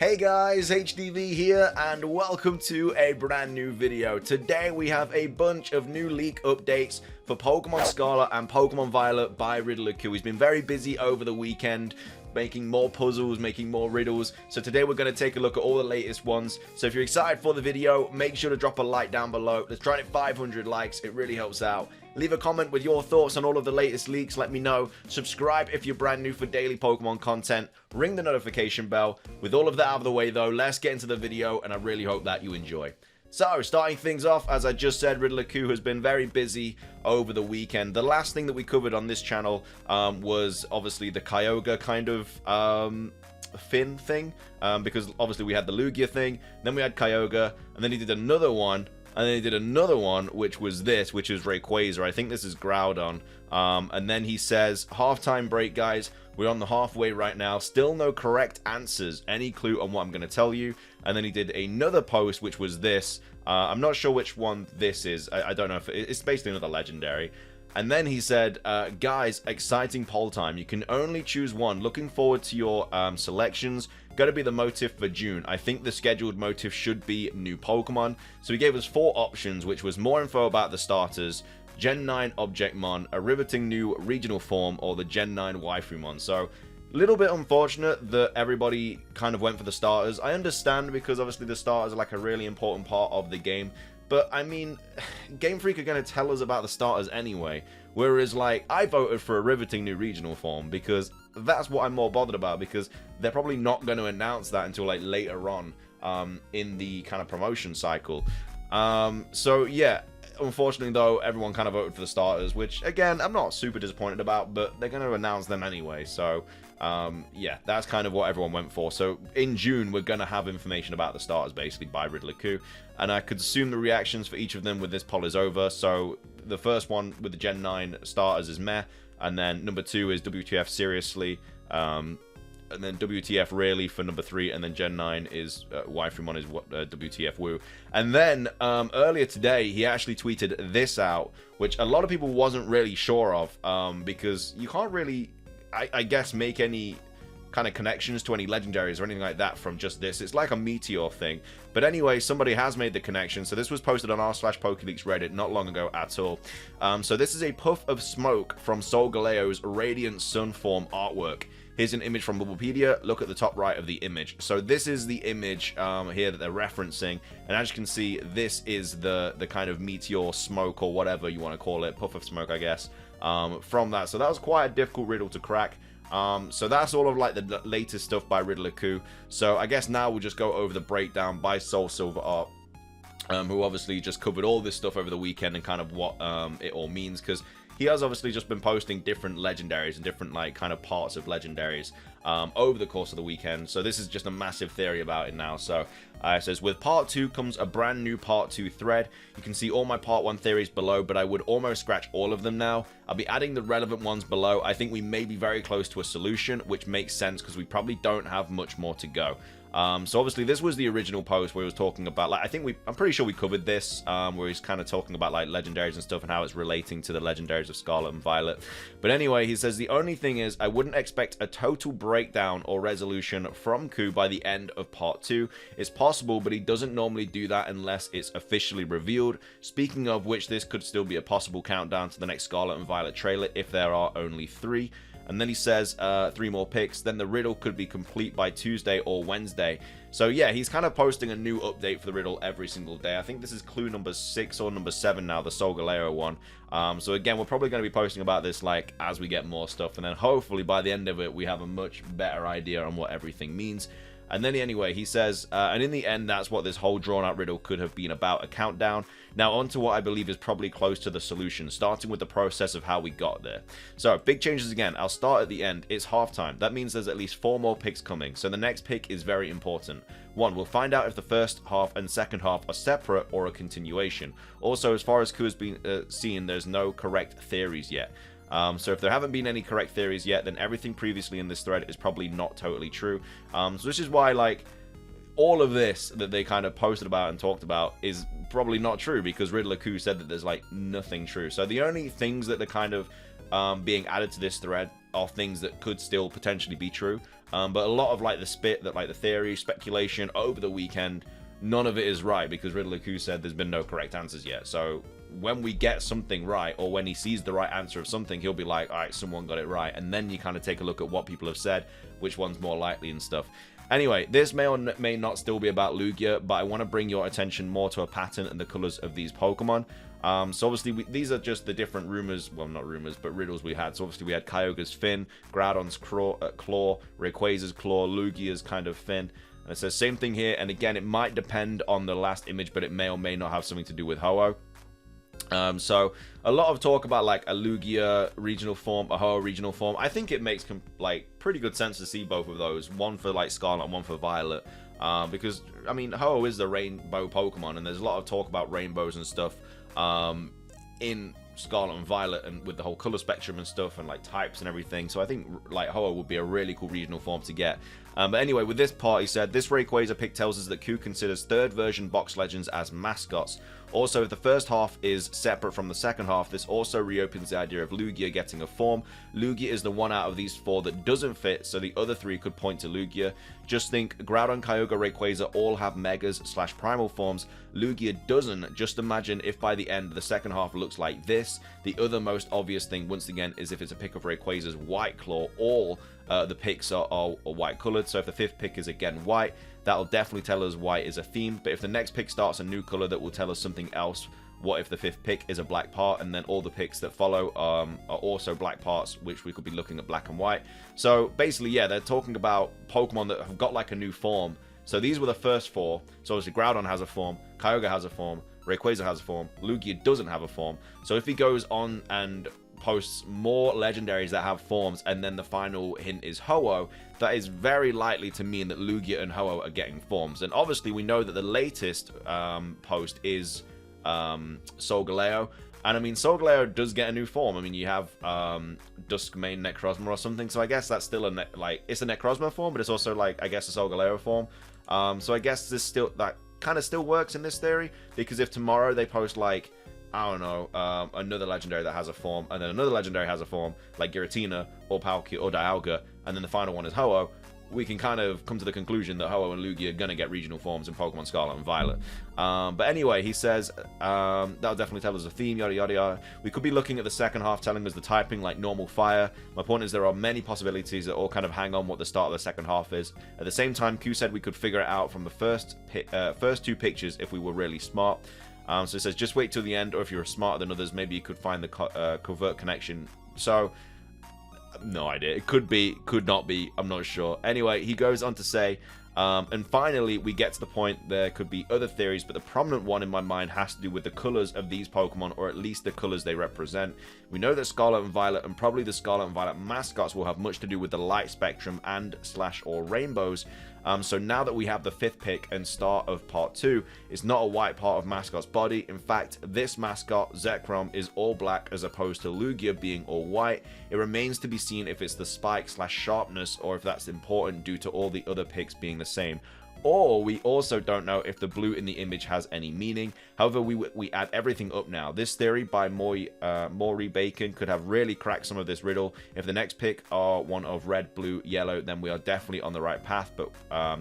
Hey guys, HDvee here, and welcome to a brand new video. Today we have a bunch of new leak updates for Pokemon Scarlet and Pokemon Violet by Riddle. He's been very busy over the weekend, making more puzzles, making more riddles. So today we're going to take a look at all the latest ones. So if you're excited for the video, make sure to drop a like down below. Let's try to hit 500 likes, it really helps out. Leave a comment with your thoughts on all of the latest leaks, let me know. Subscribe if you're brand new for daily Pokemon content. Ring the notification bell. With all of that out of the way though, let's get into the video, and I really hope that you enjoy. So, starting things off, as I just said, Riddle has been very busy over the weekend. The last thing that we covered on this channel was obviously the Kyogre kind of fin thing, because obviously we had the Lugia thing, then we had Kyogre, and then he did another one. And then he did another one, which was this, which is Rayquaza. I think this is Groudon. And then he says, halftime break, guys. We're on the halfway right now. Still no correct answers. Any clue on what I'm going to tell you? And then he did another post, which was this. I'm not sure which one this is. I don't know if it's basically another legendary. And then he said, guys, exciting poll time. You can only choose one. Looking forward to your selections. Gotta be the motif for June. I think the scheduled motif should be new Pokemon. So he gave us 4 options, which was more info about the starters, Gen 9 Objectmon, a riveting new regional form, or the Gen 9 Waifumon. So, a little bit unfortunate that everybody kind of went for the starters. I understand, because obviously the starters are like a really important part of the game. But, I mean, Game Freak are going to tell us about the starters anyway. Whereas, like, I voted for a riveting new regional form, because that's what I'm more bothered about, because they're probably not going to announce that until, like, later on in the kind of promotion cycle. So, yeah, unfortunately, though, everyone kind of voted for the starters, which, again, I'm not super disappointed about, but they're going to announce them anyway, so... yeah, that's kind of what everyone went for. So in June, we're going to have information about the starters basically by Riddle, and I could assume the reactions for each of them with this poll is over. So the first one with the Gen 9 starters is meh, and then number 2 is WTF seriously, and then WTF really for number 3, and then Gen 9 is Waifumon is WTF woo. And then earlier today, he actually tweeted this out, which a lot of people wasn't really sure of, because you can't really... I guess make any kind of connections to any legendaries or anything like that from just this. It's like a meteor thing. But anyway, somebody has made the connection. So this was posted on r/PokeLeaks Reddit not long ago at all. So this is a puff of smoke from Solgaleo's Radiant Sun form artwork. Here's an image from Wikipedia. Look at the top right of the image. So this is the image here that they're referencing. And as you can see, this is the kind of meteor smoke, or whatever you want to call it. Puff of smoke, I guess. From that. So that was quite a difficult riddle to crack. So that's all of like the latest stuff by Riddle. So I guess now we'll just go over the breakdown by Soul Silver Art, who obviously just covered all this stuff over the weekend and kind of what it all means, because he has obviously just been posting different legendaries and different like kind of parts of legendaries over the course of the weekend. So this is just a massive theory about it now. So it says, with part 2 comes a brand new part 2 thread. You can see all my part 1 theories below, but I would almost scratch all of them now. I'll be adding the relevant ones below. I think we may be very close to a solution, which makes sense because we probably don't have much more to go. So obviously this was the original post where he was talking about, like, I'm pretty sure we covered this, where he's kind of talking about like legendaries and stuff and how it's relating to the legendaries of Scarlet and Violet. But anyway, he says, the only thing is I wouldn't expect a total breakdown or resolution from Ku by the end of part 2. It's possible, but he doesn't normally do that unless it's officially revealed. Speaking of which, this could still be a possible countdown to the next Scarlet and Violet trailer if there are only 3. And then he says 3 more picks. Then the riddle could be complete by Tuesday or Wednesday. So yeah, he's kind of posting a new update for the riddle every single day. I think this is clue number 6 or number 7 now, the Solgaleo one. So again, we're probably going to be posting about this like as we get more stuff. And then hopefully by the end of it, we have a much better idea on what everything means. And then anyway, he says, and in the end, that's what this whole drawn-out riddle could have been about, a countdown. Now on to what I believe is probably close to the solution, starting with the process of how we got there. So, big changes again. I'll start at the end. It's halftime. That means there's at least 4 more picks coming, so the next pick is very important. 1, we'll find out if the first half and second half are separate or a continuation. Also, as far as Ku has been seen, there's no correct theories yet. So if there haven't been any correct theories yet, then everything previously in this thread is probably not totally true. So this is why, like, all of this that they kind of posted about and talked about is probably not true, because Riddle said that there's, like, nothing true. So the only things that they're kind of being added to this thread are things that could still potentially be true. But a lot of like the theory, speculation over the weekend, none of it is right because Riddler Q said there's been no correct answers yet. So when we get something right, or when he sees the right answer of something, he'll be like, all right, someone got it right. And then you kind of take a look at what people have said, which one's more likely and stuff. Anyway, this may or may not still be about Lugia, but I want to bring your attention more to a pattern and the colors of these Pokemon. So obviously, these are just the different rumors, well, not rumors, but riddles we had. So obviously, we had Kyogre's fin, Groudon's claw, Rayquaza's claw, Lugia's kind of fin. And it says same thing here, and again, it might depend on the last image, but it may or may not have something to do with Ho-Oh. So a lot of talk about like a Lugia regional form, a Ho-Oh regional form. I think it makes like pretty good sense to see both of those, one for like Scarlet and one for Violet, because I mean Ho-Oh is the rainbow Pokemon, and there's a lot of talk about rainbows and stuff in Scarlet and Violet, and with the whole color spectrum and stuff, and like types and everything. So I think like Ho-Oh would be a really cool regional form to get. But anyway, with this part, he said this Rayquaza pick tells us that Q considers third version box legends as mascots. Also, if the first half is separate from the second half, this also reopens the idea of Lugia getting a form. Lugia is the one out of these four that doesn't fit, so the other three could point to Lugia. Just think, Groudon, Kyogre, Rayquaza all have Megas / Primal forms. Lugia doesn't. Just imagine if by the end the second half looks like this. The other most obvious thing, once again, is if it's a pick of Rayquaza's White Claw, all the picks are white colored. So if the fifth pick is again white, that'll definitely tell us white is a theme. But if the next pick starts a new color, that will tell us something else. What if the fifth pick is a black part, and then all the picks that follow are also black parts, which we could be looking at black and white. So basically, yeah, they're talking about Pokemon that have got like a new form. So these were the first four. So obviously Groudon has a form, Kyogre has a form, Rayquaza has a form, Lugia doesn't have a form. So if he goes on and posts more legendaries that have forms, and then the final hint is Ho-Oh, that is very likely to mean that Lugia and Ho-Oh are getting forms. And obviously we know that the latest post is Solgaleo, and I mean Solgaleo does get a new form. I mean you have Duskmane Necrozma or something, so I guess that's still it's a Necrozma form, but it's also like I guess a Solgaleo form. So I guess that kind of still works in this theory, because if tomorrow they post like, I don't know, another legendary that has a form, and then another legendary has a form, like Giratina or Palkia or Dialga, and then the final one is Ho-Oh, we can kind of come to the conclusion that Ho-Oh and Lugia are going to get regional forms in Pokemon Scarlet and Violet. But anyway, he says, that'll definitely tell us a theme, yada yada yada. We could be looking at the second half telling us the typing, like normal fire. My point is there are many possibilities that all kind of hang on what the start of the second half is. At the same time, Q said we could figure it out from the first two pictures if we were really smart. So it says, just wait till the end, or if you're smarter than others, maybe you could find the covert connection. So, no idea. It could be, could not be, I'm not sure. Anyway, he goes on to say, and finally, we get to the point there could be other theories, but the prominent one in my mind has to do with the colors of these Pokemon, or at least the colors they represent. We know that Scarlet and Violet, and probably the Scarlet and Violet mascots, will have much to do with the light spectrum and / or rainbows. So now that we have the fifth pick and start of part 2, it's not a white part of mascot's body. In fact, this mascot, Zekrom, is all black as opposed to Lugia being all white. It remains to be seen if it's the spike / sharpness, or if that's important due to all the other picks being the same. Or we also don't know if the blue in the image has any meaning. However, we add everything up now. This theory by Maury Bacon could have really cracked some of this riddle. If the next pick are one of red, blue, yellow, then we are definitely on the right path, but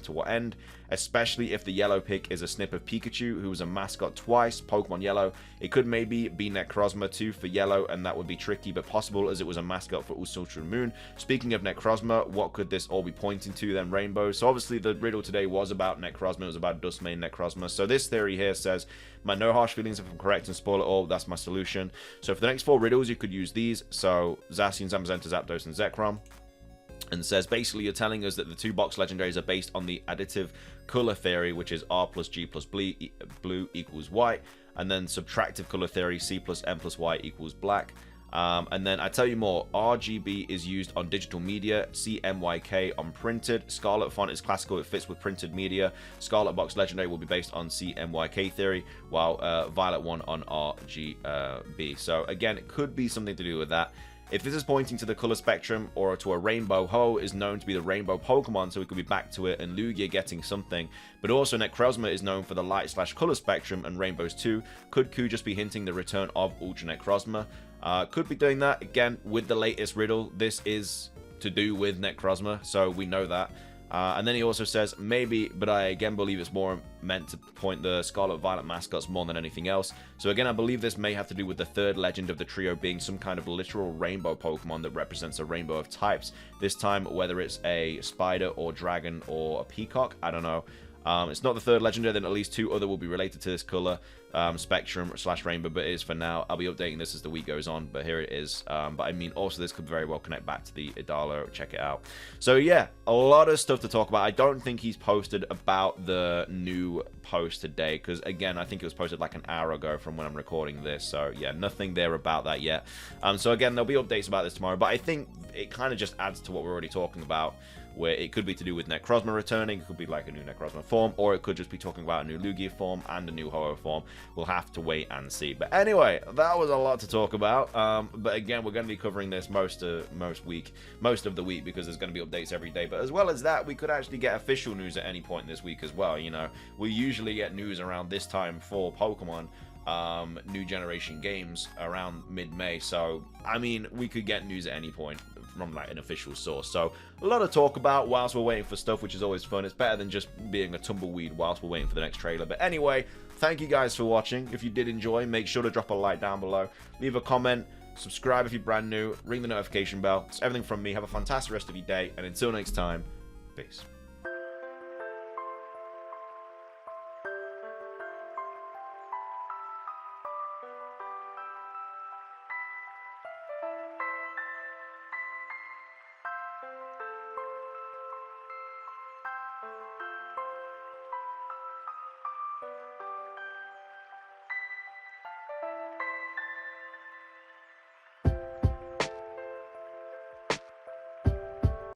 to what end? Especially if the yellow pick is a snip of Pikachu, who was a mascot twice, Pokemon Yellow. It could maybe be Necrozma too for yellow, and that would be tricky, but possible as it was a mascot for Ultra Moon. Speaking of Necrozma, what could this all be pointing to then? Rainbow. So obviously the riddle today was about Necrozma, it was about Duskmane Necrozma. So this theory here says, my no harsh feelings if I'm correct and spoil it all, that's my solution. So for the next 4 riddles, you could use these. So Zacian, Zamazenta, Zapdos, and Zekrom. And says basically you're telling us that the 2 box legendaries are based on the additive color theory, which is R plus G plus blue equals white, and then subtractive color theory, C plus N plus Y equals black. And then I tell you more, RGB is used on digital media, CMYK on printed. Scarlet font is classical, it fits with printed media. Scarlet box legendary will be based on CMYK theory, while Violet one on RGB. So again, it could be something to do with that. If this is pointing to the color spectrum or to a rainbow, Ho is known to be the rainbow Pokemon, so we could be back to it, and Lugia getting something. But also Necrozma is known for the light / color spectrum, and rainbows too. Could Q just be hinting the return of Ultra Necrozma? Could be doing that. Again, with the latest riddle, this is to do with Necrozma, so we know that. And then he also says, maybe, but I again believe it's more meant to point the Scarlet Violet mascots more than anything else. So again, I believe this may have to do with the third legend of the trio being some kind of literal rainbow Pokemon that represents a rainbow of types. This time, whether it's a spider or dragon or a peacock, I don't know. It's not the third legendary, then at least 2 other will be related to this color, spectrum / rainbow, but it is for now. I'll be updating this as the week goes on, but here it is. But I mean, also this could very well connect back to the Idala. Check it out. So yeah, a lot of stuff to talk about. I don't think he's posted about the new post today, because again, I think it was posted like an hour ago from when I'm recording this. So yeah, nothing there about that yet. So again, there'll be updates about this tomorrow, but I think it kind of just adds to what we're already talking about, where it could be to do with Necrozma returning, it could be like a new Necrozma form, or it could just be talking about a new Lugia form and a new Ho-Oh form. We'll have to wait and see. But anyway, that was a lot to talk about. But again, we're going to be covering this most of the week, because there's going to be updates every day. But as well as that, we could actually get official news at any point this week as well. You know, we usually get news around this time for Pokemon new generation games around mid-May, so I mean, we could get news at any point from like an official source. So a lot to talk about whilst we're waiting for stuff, which is always fun. It's better than just being a tumbleweed whilst we're waiting for the next trailer. But anyway, thank you guys for watching. If you did enjoy, make sure to drop a like down below, leave a comment, subscribe if you're brand new, ring the notification bell. It's everything from me. Have a fantastic rest of your day, and until next time, peace.